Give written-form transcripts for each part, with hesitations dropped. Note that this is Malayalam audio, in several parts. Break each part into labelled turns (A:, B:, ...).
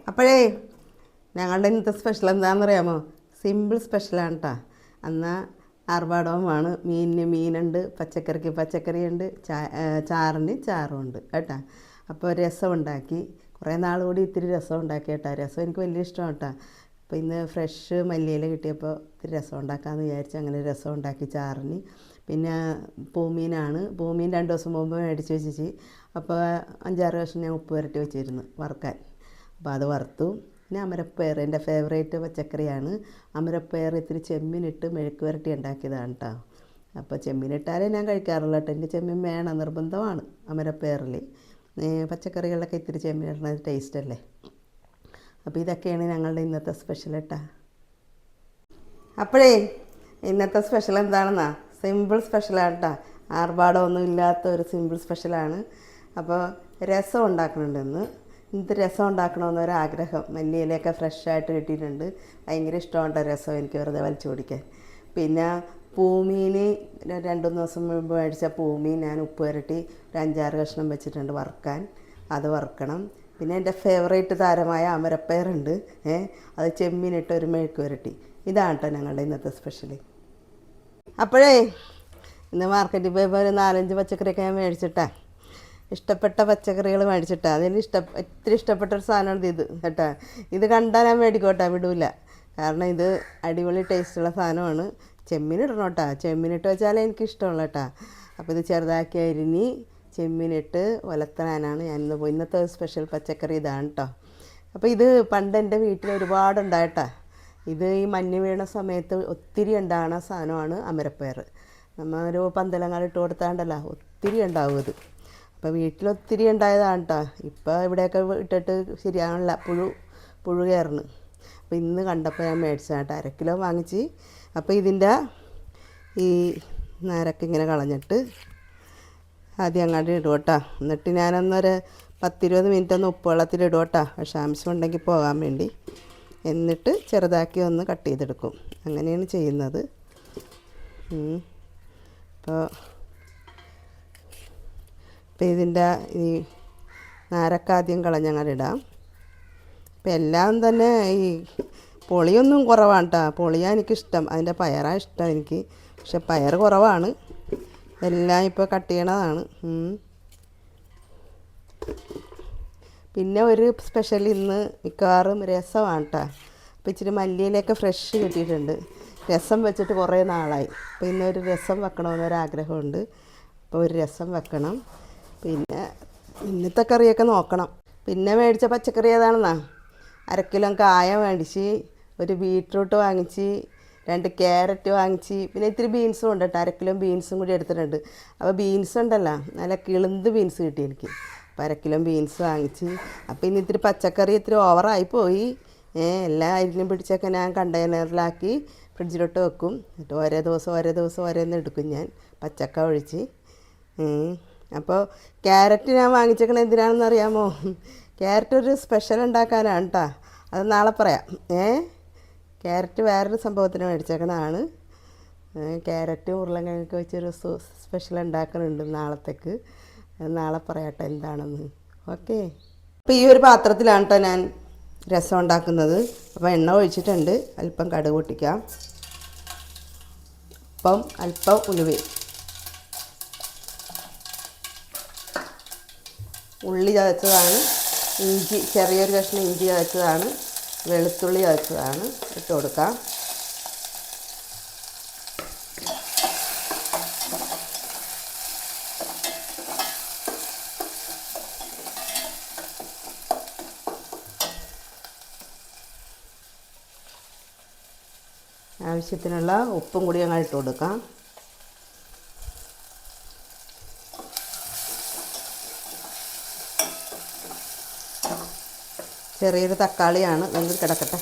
A: അപ്പോഴേ ഞങ്ങളുടെ ഇന്നത്തെ സ്പെഷ്യൽ എന്താണെന്നറിയാമോ? സിമ്പിൾ സ്പെഷ്യലാണ് കേട്ടോ. എന്നാൽ ആർഭാടവുമാണ്. മീനിന് മീനുണ്ട്, പച്ചക്കറിക്ക് പച്ചക്കറിയുണ്ട്, ചാറിന് ചാറുമുണ്ട് കേട്ടോ. അപ്പോൾ രസം ഉണ്ടാക്കി. കുറേ നാൾ കൂടി ഇത്തിരി രസം ഉണ്ടാക്കി കേട്ടോ. രസം എനിക്ക് വലിയ ഇഷ്ടമാണ് കേട്ടോ. അപ്പോൾ ഇന്ന് ഫ്രഷ് മല്ലിയില കിട്ടിയപ്പോൾ ഇത്തിരി രസം ഉണ്ടാക്കാമെന്ന് വിചാരിച്ച് അങ്ങനെ രസം ഉണ്ടാക്കി ചാറിന്. പിന്നെ പൂമീനാണ്. പൂമീൻ 2 ദിവസം മുമ്പ് മേടിച്ച് വെച്ചിട്ട് അപ്പോൾ 5-6 കഷ്ണം ഞാൻ ഉപ്പ് പുരട്ടി വെച്ചിരുന്നു വറുക്കാൻ. അപ്പോൾ അത് വറുത്തു. പിന്നെ അമരപ്പയർ എൻ്റെ ഫേവറേറ്റ് പച്ചക്കറിയാണ്. അമരപ്പയർ ഇത്തിരി ചെമ്മീനിട്ട് മെഴുക്ക് പുരട്ടി ഉണ്ടാക്കിയതാണ് കേട്ടോ. അപ്പോൾ ചെമ്മീനിട്ടാലേ ഞാൻ കഴിക്കാറുള്ളൂ കേട്ടോ. എനിക്ക് ചെമ്മീൻ വേണം, നിർബന്ധമാണ് അമരപ്പയറിൽ. പച്ചക്കറികളിലൊക്കെ ഇത്തിരി ചെമ്മീൻ ഇടുന്നത് ടേസ്റ്റ് അല്ലേ. അപ്പോൾ ഇതൊക്കെയാണ് ഞങ്ങളുടെ ഇന്നത്തെ സ്പെഷ്യൽ കേട്ടോ. അപ്പോഴേ ഇന്നത്തെ സ്പെഷ്യൽ എന്താണെന്നാ? സിമ്പിൾ സ്പെഷ്യലാണ് കേട്ടോ. ആർഭാടമൊന്നും ഇല്ലാത്ത ഒരു സിമ്പിൾ സ്പെഷ്യലാണ്. അപ്പോൾ രസം ഉണ്ടാക്കണുണ്ടെന്ന്. ഇന്നത്തെ രസം ഉണ്ടാക്കണമെന്നൊരാഗ്രഹം. മല്ലിയിലയൊക്കെ ഫ്രഷായിട്ട് കിട്ടിയിട്ടുണ്ട്. ഭയങ്കര ഇഷ്ടമുണ്ട് രസം എനിക്ക് വെറുതെ വലിച്ചു കുടിക്കാൻ. പിന്നെ പൂമീൻ 2-3 ദിവസം മുമ്പ് മേടിച്ച പൂമീൻ ഞാൻ ഉപ്പ് പുരട്ടി ഒരു 5-6 കഷ്ണം വെച്ചിട്ടുണ്ട് വറുക്കാൻ. അത് വറുക്കണം. പിന്നെ എൻ്റെ ഫേവറേറ്റ് താരമായ അമരപ്പയറുണ്ട്. അത് ചെമ്മീനിട്ട് ഒരു മെഴുക്ക് പുരട്ടി. ഇതാണ് കേട്ടോ ഞങ്ങളുടെ ഇന്നത്തെ സ്പെഷ്യൽ. അപ്പോഴേ ഇന്ന് മാർക്കറ്റിൽ പോയപ്പോൾ ഒരു 4-5 പച്ചക്കറിയൊക്കെ ഞാൻ മേടിച്ചിട്ടാ. ഇഷ്ടപ്പെട്ട പച്ചക്കറികൾ മേടിച്ചിട്ടാ. അതിന് ഇത്തിരി ഇഷ്ടപ്പെട്ടൊരു സാധനമാണ് ഇത് കേട്ടോ. ഇത് കണ്ടാൽ ഞാൻ മേടിക്കോട്ടെ, വിടൂല. കാരണം ഇത് അടിപൊളി ടേസ്റ്റുള്ള സാധനമാണ്. ചെമ്മീനിടണം കേട്ടോ. ചെമ്മീനിട്ട് വെച്ചാലേ എനിക്ക് ഇഷ്ടമുള്ള കേട്ടോ. അപ്പോൾ ഇത് ചെറുതാക്കി അരിഞ്ഞ് ചെമ്മീനിട്ട് ഒലത്താനാണ് ഞാനിന്ന് പോയി. ഇന്നത്തെ സ്പെഷ്യൽ പച്ചക്കറി ഇതാണ് കേട്ടോ. അപ്പോൾ ഇത് പണ്ട് എൻ്റെ വീട്ടിൽ ഒരുപാടുണ്ടായിട്ടാ. ഇത് ഈ മഞ്ഞ് വീണ സമയത്ത് ഒത്തിരി ഉണ്ടാകുന്ന സാധനമാണ് അമരപ്പയർ. നമ്മൾ ഒരു പന്തലങ്ങാട് ഇട്ട് കൊടുത്താണ്ടല്ലോ ഒത്തിരി ഉണ്ടാവും ഇത്. അപ്പോൾ വീട്ടിലൊത്തിരി ഉണ്ടായതാണ് കേട്ടോ. ഇപ്പോൾ ഇവിടെയൊക്കെ ഇട്ടിട്ട് ശരിയാകണില്ല, പുഴു കയറുന്നു. അപ്പോൾ ഇന്ന് കണ്ടപ്പോൾ ഞാൻ മേടിച്ചതാണ് കേട്ടോ. 1 കിലോ വാങ്ങിച്ച്. അപ്പോൾ ഇതിൻ്റെ ഈ നാരൊക്കെ ഇങ്ങനെ കളഞ്ഞിട്ട് ആദ്യം അങ്ങോട്ട് ഇടും കേട്ടോ. എന്നിട്ട് ഞാനൊന്നൊരു 10-20 മിനിറ്റ് ഒന്ന് ഉപ്പ് വെള്ളത്തിലിടും കേട്ടോ, വിഷാംശം ഉണ്ടെങ്കിൽ പോകാൻ വേണ്ടി. എന്നിട്ട് ചെറുതാക്കി ഒന്ന് കട്ട് ചെയ്തെടുക്കും. അങ്ങനെയാണ് ചെയ്യുന്നത്. അപ്പോൾ ഇതിൻ്റെ ഈ നാരക്ക ആദ്യം കളഞ്ഞങ്ങനെ ഇടാം. ഇപ്പം എല്ലാം തന്നെ ഈ പൊളിയൊന്നും കുറവാണ് കേട്ടോ. പൊളിയാണ് എനിക്കിഷ്ടം. അതിൻ്റെ പയറാണ് ഇഷ്ടം എനിക്ക്. പക്ഷെ പയർ കുറവാണ്. എല്ലാം ഇപ്പോൾ കട്ട് ചെയ്യണതാണ്. പിന്നെ ഒരു സ്പെഷ്യൽ ഇന്ന് മിക്കവാറും രസമാണ് കേട്ടോ. അപ്പോൾ ഇച്ചിരി മല്ലിയിലൊക്കെ ഫ്രഷ് കിട്ടിയിട്ടുണ്ട്. രസം വെച്ചിട്ട് കുറേ നാളായി. അപ്പോൾ ഇന്നൊരു രസം വെക്കണമെന്നൊരാഗ്രഹമുണ്ട്. അപ്പോൾ ഒരു രസം വെക്കണം. പിന്നെ ഇന്നത്തെ കറിയൊക്കെ നോക്കണം. പിന്നെ മേടിച്ച പച്ചക്കറി ഏതാണെന്നാ? 1 കിലോ കായ മേടിച്ച്, ഒരു ബീട്രൂട്ട് വാങ്ങിച്ച്, 2 ക്യാരറ്റ് വാങ്ങിച്ച്, പിന്നെ ഇത്തിരി ബീൻസും ഉണ്ട് കേട്ടോ. 1 കിലോ ബീൻസും കൂടി എടുത്തിട്ടുണ്ട്. അപ്പോൾ ബീൻസ് ഉണ്ടല്ലോ, നല്ല കിളുന്ത് ബീൻസ് കിട്ടി എനിക്ക്. അപ്പോൾ 1 കിലോ ബീൻസ് വാങ്ങിച്ച്. അപ്പോൾ ഇനി ഇത്തിരി പച്ചക്കറി ഇത്തിരി ഓവറായി പോയി. എല്ലാം അരിഞ്ഞും പിടിച്ചൊക്കെ ഞാൻ കണ്ടെയ്നറിലാക്കി ഫ്രിഡ്ജിലോട്ട് വെക്കും. എന്നിട്ട് ഓരോ ദിവസം ഓരോന്ന് എടുക്കും ഞാൻ പച്ചക്ക ഒഴിച്ച്. അപ്പോൾ ക്യാരറ്റ് ഞാൻ വാങ്ങിച്ചേക്കണത് എന്തിനാണെന്ന് അറിയാമോ? ക്യാരറ്റ് ഒരു സ്പെഷ്യൽ ഉണ്ടാക്കാനാണ് കേട്ടോ. അത് നാളെ പറയാം. ക്യാരറ്റ് വേറൊരു സംഭവത്തിന് മേടിച്ചേക്കണതാണ്. ക്യാരറ്റും ഉരുളക്കിഴങ്ങൊക്കെ വെച്ചൊരു സ്പെഷ്യൽ ഉണ്ടാക്കുന്നുണ്ട് നാളത്തേക്ക്. നാളെ പറയാട്ടോ എന്താണെന്ന്. ഓക്കെ. അപ്പോൾ ഈ ഒരു പാത്രത്തിലാണ് കേട്ടോ ഞാൻ രസം ഉണ്ടാക്കുന്നത്. അപ്പോൾ എണ്ണ ഒഴിച്ചിട്ടുണ്ട്. അല്പം കടുക് പൊട്ടിക്കാം. അല്പം ഉലുവ, ഉള്ളി ചതച്ചതാണ്, ഇഞ്ചി ചെറിയൊരു കഷ്ണം ഇഞ്ചി ചതച്ചതാണ്, വെളുത്തുള്ളി ചതച്ചതാണ് ഇട്ട് കൊടുക്കാം. ആവശ്യത്തിനുള്ള ഉപ്പും കൂടി ഞങ്ങൾ ഇട്ട് കൊടുക്കാം. ചെറിയൊരു തക്കാളിയാണ്, വെന്ത് കിടക്കട്ടെ.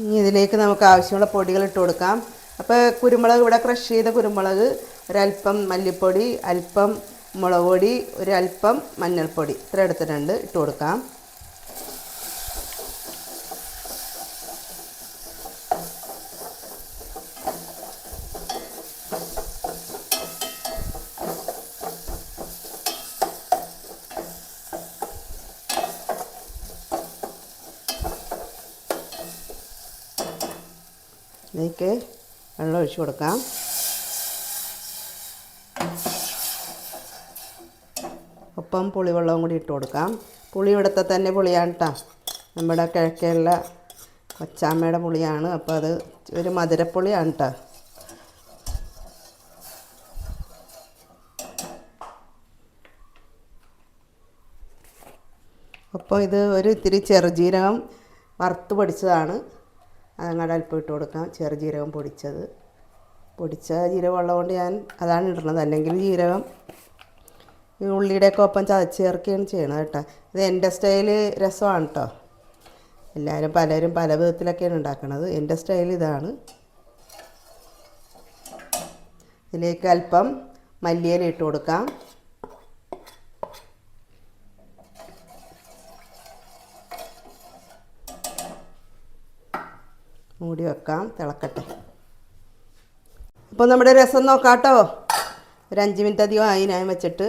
A: ഇനി ഇതിലേക്ക് നമുക്ക് ആവശ്യമുള്ള പൊടികൾ ഇട്ട് കൊടുക്കാം. അപ്പോൾ കുരുമുളക്, ഇവിടെ ക്രഷ് ചെയ്ത കുരുമുളക്, ഒരല്പം മല്ലിപ്പൊടി, അല്പം മുളക് പൊടി, ഒരല്പം മഞ്ഞൾപ്പൊടി, ഇത്ര എടുത്തിട്ടുണ്ട്. ഇട്ട് കൊടുക്കാം. ഇതിലേക്ക് വെള്ളം ഒഴിച്ച് കൊടുക്കാം. ഒപ്പം പുളിവെള്ളവും കൂടി ഇട്ട് കൊടുക്കാം. പുളി ഇവിടുത്തെ തന്നെ പുളിയാണ് കേട്ടോ, നമ്മുടെ കിഴക്കേയുള്ള കൊച്ചാമ്മയുടെ പുളിയാണ്. അപ്പോൾ അത് ഒരു മധുരപ്പുളിയാണ് കേട്ടോ. അപ്പോൾ ഇത് ഒരു ഇത്തിരി ചെറുജീരകം വറുത്ത് പൊടിച്ചതാണ്, അതങ്ങോട്ട് അല്പം ഇട്ട് കൊടുക്കാം. ചെറുജീരകം പൊടിച്ച ജീരകം ഉള്ളതുകൊണ്ട് ഞാൻ അതാണ് ഇടുന്നത്. അല്ലെങ്കിൽ ജീരകം ഈ ഉള്ളിയുടെയൊക്കെ ഒപ്പം ചതച്ച് ചേർക്കുകയാണ് ചെയ്യണത് കേട്ടോ. ഇത് എൻ്റെ സ്റ്റൈല് രസമാണ് കേട്ടോ. പലരും പല വിധത്തിലൊക്കെയാണ് ഉണ്ടാക്കുന്നത്. എൻ്റെ സ്റ്റൈൽ ഇതാണ്. ഇതിലേക്ക് അല്പം മല്ലിയില ഇട്ട് കൊടുക്കാം. മൂടി വെക്കാം, തിളക്കട്ടെ. അപ്പോൾ നമ്മുടെ രസം നോക്കാം കേട്ടോ. ഒരു 5 മിനിറ്റ് അധികം ആയി ഞാൻ വെച്ചിട്ട്.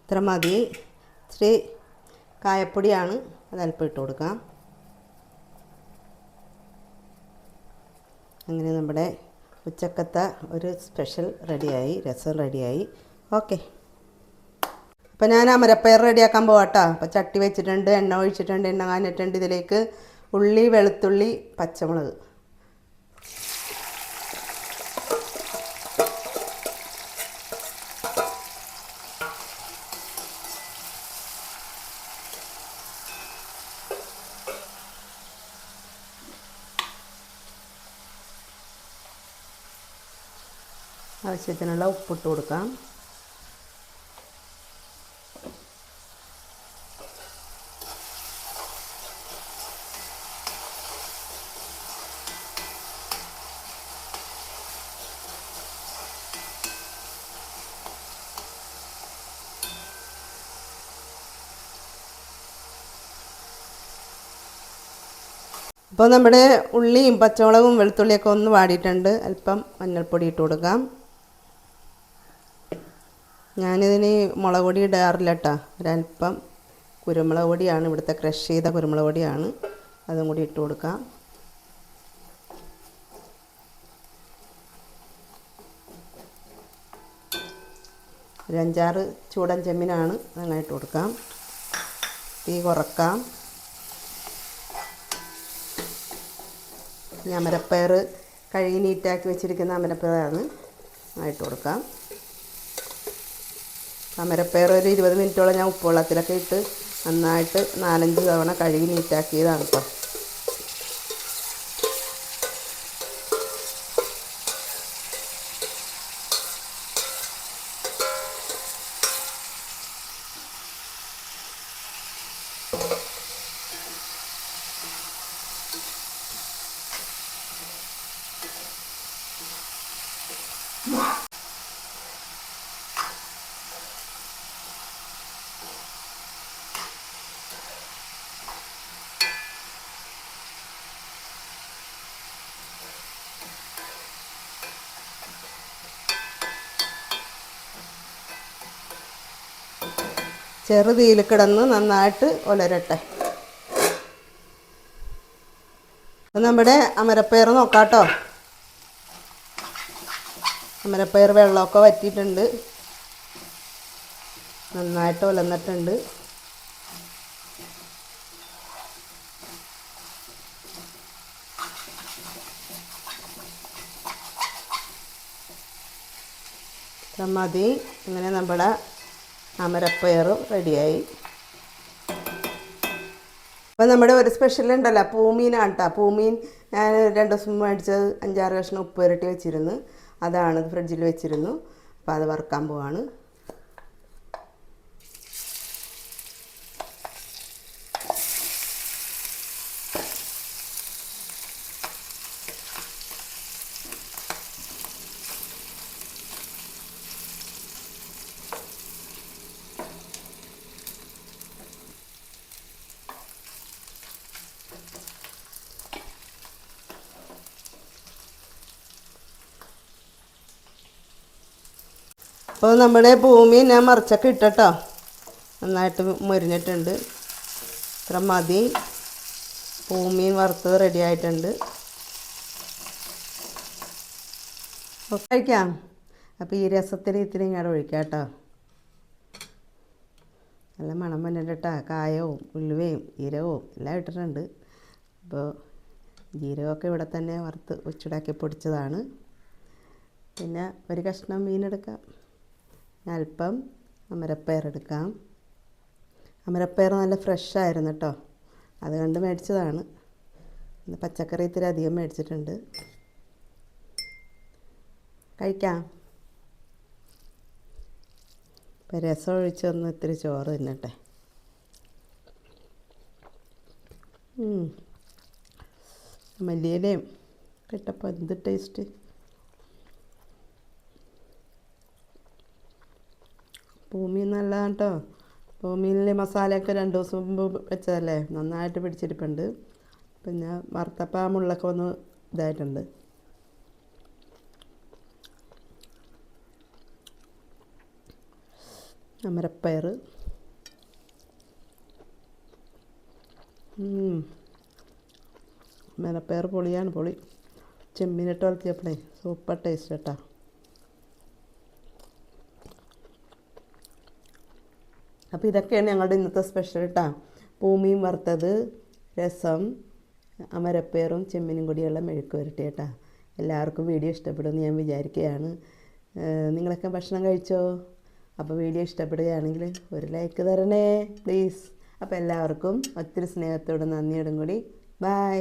A: ഇത്ര മതി. ഇച്ചിരി കായപ്പൊടിയാണ്, അതല്പം ഇട്ട് കൊടുക്കാം. അങ്ങനെ നമ്മുടെ ഉച്ചക്കത്തെ ഒരു സ്പെഷ്യൽ റെഡിയായി, രസം റെഡിയായി. ഓക്കെ, അപ്പോൾ ഞാൻ അമരപ്പയർ റെഡിയാക്കാൻ പോകാം കേട്ടോ. അപ്പോൾ ചട്ടി വെച്ചിട്ടുണ്ട്, എണ്ണ ഒഴിച്ചിട്ടുണ്ട്, എണ്ണ കാഞ്ഞിട്ടുണ്ട്. ഇതിലേക്ക് ഉള്ളി, വെളുത്തുള്ളി, പച്ചമുളക്, ആവശ്യത്തിനുള്ള ഉപ്പിട്ട് കൊടുക്കാം. അപ്പോൾ നമ്മുടെ ഉള്ളിയും പച്ചമുളകും വെളുത്തുള്ളിയൊക്കെ ഒന്ന് വാടിയിട്ടുണ്ട്. അല്പം മഞ്ഞൾപ്പൊടി ഇട്ട് കൊടുക്കാം. ഞാനിതിന് മുളക് പൊടി ഇടാറില്ല കേട്ടോ. ഒരല്പം കുരുമുളക് പൊടിയാണ്, ഇവിടുത്തെ ക്രഷ് ചെയ്ത കുരുമുളക് പൊടിയാണ്, അതും കൂടി ഇട്ട് കൊടുക്കാം. ഒരു 5-6 ചൂടൻ ചെമ്മീനാണ്, അങ്ങനെ ഇട്ട് കൊടുക്കാം. തീ കുറക്കാം. അമരപ്പയർ കഴുകി നീറ്റാക്കി വെച്ചിരിക്കുന്ന അമരപ്പയറാണ്, ആയിട്ട് കൊടുക്കാം. അമരപ്പയർ ഒരു 20 മിനിറ്റോളം ഞാൻ ഉപ്പുവെള്ളത്തിലൊക്കെ ഇട്ട് നന്നായിട്ട് 4-5 തവണ കഴുകി നീറ്റാക്കിയതാണ് കേട്ടോ. ചെറുതീയിൽ കിടന്ന് നന്നായിട്ട് ഉലരട്ടെ. നമ്മുടെ അമരപ്പയർ നോക്കാം കേട്ടോ. അമരപ്പയർ വെള്ളമൊക്കെ വറ്റിയിട്ടുണ്ട്, നന്നായിട്ട് ഉലർന്നിട്ടുണ്ട്. മതി. ഇങ്ങനെ നമ്മുടെ അമരപ്പയറും റെഡിയായി. അപ്പോൾ നമ്മുടെ ഒരു സ്പെഷ്യൽ ഉണ്ടല്ലോ, പൂമീനാണ് കേട്ടോ. പൂമീൻ ഞാൻ 2 ദിവസം മേടിച്ചത് 5-6 കഷ്ണം ഉപ്പ് പുരട്ടി വെച്ചിരുന്നു, അതാണ് ഫ്രിഡ്ജിൽ വെച്ചിരുന്നു. അപ്പോൾ അത് വറുക്കാൻ പോവാണ്. അപ്പോൾ നമ്മുടെ ഭൂമി ഞാൻ മറിച്ചൊക്കെ ഇട്ടോ, നന്നായിട്ട് മുരിഞ്ഞിട്ടുണ്ട്. ഇത്ര മതി. ഭൂമിയും വറുത്തത് റെഡി ആയിട്ടുണ്ട്. കഴിക്കാം. അപ്പോൾ ഈ രസത്തിന് ഇത്തിരി ഇങ്ങോട്ട് ഒഴിക്കാം കേട്ടോ. നല്ല മണം വന്നിട്ട് കേട്ടോ. കായവും ഉലുവയും ജീരകവും എല്ലാം ഇട്ടിട്ടുണ്ട്. അപ്പോൾ ജീരകമൊക്കെ ഇവിടെ തന്നെ വറുത്ത് ഉച്ചടാക്കി പൊടിച്ചതാണ്. പിന്നെ ഒരു കഷ്ണം മീനെടുക്കാം. അല്പം അമരപ്പയർ എടുക്കാം. അമരപ്പയർ നല്ല ഫ്രഷായിരുന്നു കേട്ടോ, അതുകൊണ്ട് മേടിച്ചതാണ്. പച്ചക്കറി ഇത്തിരി അധികം മേടിച്ചിട്ടുണ്ട്. കഴിക്കാം. ഇപ്പം രസം ഒഴിച്ചൊന്ന് ഇത്തിരി ചോറ് തിന്നട്ടെ. മല്ലിയിലയും ഇട്ടപ്പോൾ എന്ത് ടേസ്റ്റ്. ഭൂമി നല്ലതാണ് കേട്ടോ. ഭൂമിയിലെ മസാലയൊക്കെ 2 ദിവസം മുമ്പ് വെച്ചതല്ലേ, നന്നായിട്ട് പിടിച്ചിരിപ്പുണ്ട്. പിന്നെ വറുത്തപ്പം ആ മുള്ളൊക്കെ ഒന്ന് ഇതായിട്ടുണ്ട്. അമരപ്പയർ അമരപ്പയർ പൊളിയാണ്, പൊളി. ചെമ്മീനിട്ട് വളർത്തിയപ്പോഴേ സൂപ്പർ ടേസ്റ്റ് കേട്ടോ. അപ്പോൾ ഇതൊക്കെയാണ് ഞങ്ങളുടെ ഇന്നത്തെ സ്പെഷ്യൽ കേട്ടോ. ഭൂമിയും വറുത്തത്, രസം, അമരപ്പയറും ചെമ്മീനും കൂടിയുള്ള മെഴുക്ക് വരട്ടി കേട്ടോ. എല്ലാവർക്കും വീഡിയോ ഇഷ്ടപ്പെടുമെന്ന് ഞാൻ വിചാരിക്കുകയാണ്. നിങ്ങളൊക്കെ ഭക്ഷണം കഴിച്ചോ? അപ്പോൾ വീഡിയോ ഇഷ്ടപ്പെടുകയാണെങ്കിൽ ഒരു ലൈക്ക് തരണേ പ്ലീസ്. അപ്പോൾ എല്ലാവർക്കും ഒത്തിരി സ്നേഹത്തോടും നന്ദിയോടും കൂടി ബൈ.